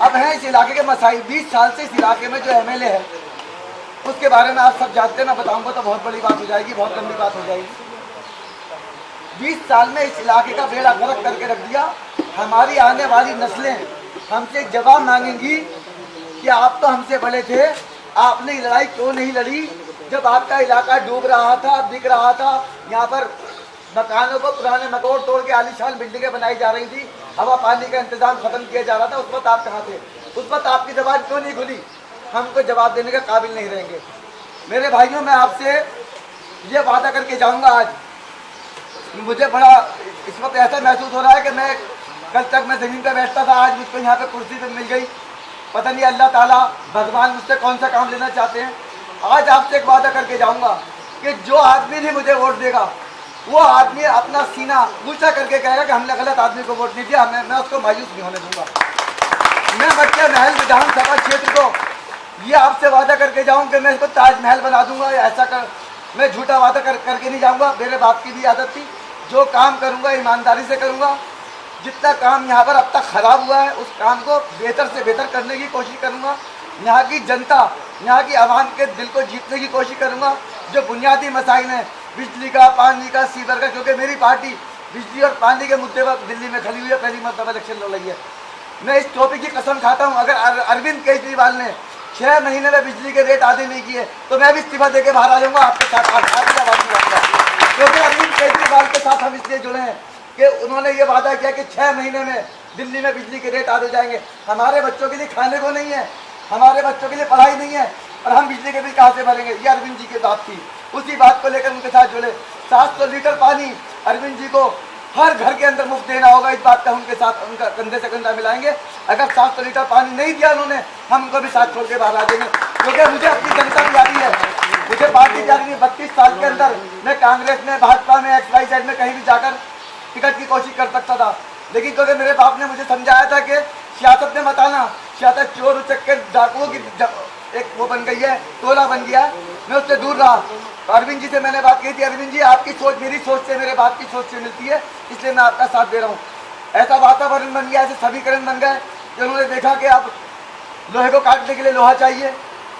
अब हैं इस इलाके के मसाइल। 20 साल से इस इलाके में जो एमएलए है उसके बारे में आप सब जानते हैं, मैं बताऊंगा तो बहुत बड़ी बात हो जाएगी, बहुत लंबी बात हो जाएगी। 20 साल में इस इलाके का बेड़ा गर्क करके रख दिया। हमारी आने वाली नस्लें हमसे जवाब मांगेंगी कि आप तो हमसे बड़े थे, आपने लड़ाई क्यों नहीं लड़ी जब आपका इलाका डूब रहा था, दिख रहा था, यहाँ पर मकानों को पुराने मकोड़ तोड़ के आलीशान बिल्डिंगें बनाई जा रही थी, हवा पानी का इंतजाम खत्म किया जा रहा था, उस वक्त आप कहाँ थे? उस वक्त आपकी जबान क्यों नहीं खुली? हमको जवाब देने के काबिल नहीं रहेंगे। मेरे भाइयों, मैं आपसे ये वादा करके जाऊंगा आज। मुझे बड़ा इस वक्त ऐसा महसूस हो रहा है कि मैं कल तक मैं ज़मीन पर बैठता था, आज मुझको यहाँ पे कुर्सी पे मिल गई। पता नहीं अल्लाह ताला भगवान मुझसे कौन सा काम लेना चाहते हैं। आज आपसे एक वादा करके जाऊंगा कि जो आदमी भी मुझे वोट देगा वो आदमी अपना सीना ऊंचा करके कहेगा कि हमने गलत आदमी को वोट नहीं दिया, मैं उसको मायूस नहीं होने दूंगा। मैं मक्के महल विधानसभा क्षेत्र को ये आपसे वादा करके जाऊं कि मैं इसको ताजमहल बना दूंगा। ऐसा कर मैं झूठा वादा करके नहीं जाऊंगा। मेरे बाप की भी आदत थी, जो काम करूंगा ईमानदारी से करूंगा। जितना काम यहाँ पर अब तक खराब हुआ है उस काम को बेहतर से बेहतर करने की कोशिश करूंगा। यहाँ की जनता, यहाँ की आवाम के दिल को जीतने की कोशिश करूंगा। जो बुनियादी मसाइल हैं, बिजली का, पानी का, सीवर का, क्योंकि मेरी पार्टी बिजली और पानी के मुद्दे पर दिल्ली में खड़ी हुई है, पहली मरतबा इलेक्शन लड़ रही है। मैं इस टॉपिक की कसम खाता हूँ, अगर अरविंद केजरीवाल ने 6 महीने में बिजली के रेट आधे नहीं किए तो मैं भी इस्तीफा देके बाहर आ जाऊँगा आपके साथ। क्योंकि अरविंद केजरीवाल के साथ हम इसलिए जुड़े हैं कि उन्होंने ये वादा किया कि 6 महीने में दिल्ली में बिजली के रेट आधे जाएंगे। हमारे बच्चों के लिए खाने को नहीं है, हमारे बच्चों के लिए पढ़ाई नहीं है, और हम बिजली के बिल कहाँ से भरेंगे? ये अरविंद जी की बात थी। उसी बात को लेकर उनके साथ जुड़े। 700 लीटर पानी अरविंद जी को हर घर के अंदर मुफ्त देना होगा। इस बात का उनके साथ उनका कंधे से कंधा मिलाएंगे। अगर 700 लीटर पानी नहीं दिया उन्होंने, हम उनको भी साथ छोड़ के बाहर आ देंगे। क्योंकि मुझे अपनी जनता की यारी है, मुझे पार्टी जानी है। 32 साल के अंदर मैं कांग्रेस में, भाजपा में, XYZ में कहीं भी जाकर टिकट की कोशिश कर सकता था, लेकिन क्योंकि मेरे बाप ने मुझे समझाया था कि सियासत में मत आना, सियासत चोर उचक्के डाकुओं की एक वो बन गई है, टोला बन गया। मैं उससे दूर रहा। तो अरविंद जी से मैंने बात की थी, अरविंद जी आपकी सोच मेरी सोच से, मेरे बाप की सोच से मिलती है, इसलिए मैं आपका साथ दे रहा हूँ। ऐसा वातावरण बन गया, ऐसे समीकरण बन गए कि उन्होंने देखा कि अब लोहे को काटने के लिए लोहा चाहिए,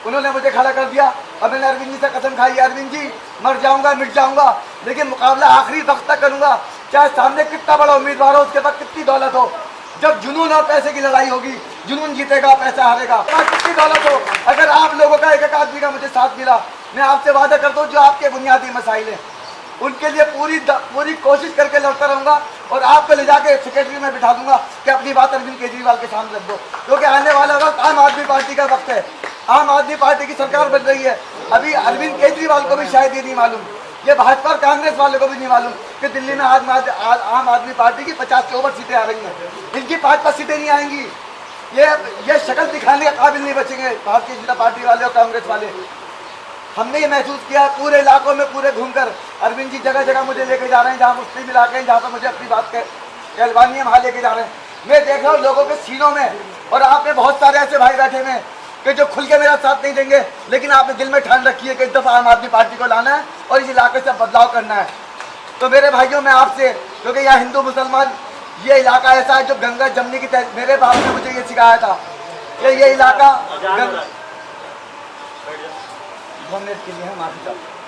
उन्होंने मुझे खड़ा कर दिया। और मैंने अरविंद जी से कसम खाई, अरविंद जी मर जाऊंगा, मिट जाऊंगा, लेकिन मुकाबला आखिरी वक्त तक करूंगा, चाहे सामने कितना बड़ा उम्मीदवार हो, उसके पास कितनी दौलत हो। जब जुनून और पैसे की लड़ाई होगी, जुनून जीतेगा, पैसा हारेगा। कितनी दौलत हो, अगर आप लोगों का एक आदमी का मुझे साथ मिला, मैं आपसे वादा करता हूँ जो आपके बुनियादी मसाइल हैं उनके लिए पूरी कोशिश करके लड़ता रहूंगा, और आपको ले जाके सेक्रेटरी में बिठा दूंगा कि अपनी बात अरविंद केजरीवाल के सामने रख दो। क्योंकि आने वाला वक्त आम आदमी पार्टी का वक्त है, आम आदमी पार्टी की सरकार बन रही है। अभी अरविंद केजरीवाल को भी शायद ये नहीं मालूम, ये भाजपा और कांग्रेस वालों को भी नहीं मालूम कि दिल्ली में आम आदमी पार्टी की 50 से ऊपर सीटें आ रही हैं। इनकी 5 सीटें नहीं आएंगी। ये शक्ल दिखाने के काबिल नहीं बचेंगे भारतीय जनता पार्टी वाले और कांग्रेस वाले। हमने ये महसूस किया पूरे इलाकों में, पूरे घूमकर। अरविंद जी जगह जगह मुझे लेके जा रहे हैं, जहाँ मुस्लिम इलाके हैं, जहाँ पर मुझे अपनी बात कहलवानी है, वहाँ लेके जा रहे हैं। मैं देख रहा हूँ लोगों के सीनों में, और आप में बहुत सारे ऐसे भाई बैठे हुए हैं कि जो खुल के मेरा साथ नहीं देंगे, लेकिन आपने दिल में ठान रखी है कि इस दफ़ा आम आदमी पार्टी को लाना है और इस इलाके से बदलाव करना है। तो मेरे भाइयों, मैं आपसे, क्योंकि यहाँ हिंदू मुसलमान, ये इलाका ऐसा है जो गंगा जमनी की तरह, मेरे बाप ने मुझे ये सिखाया था कि ये इलाका के लिए है। माफी चाहता हूं।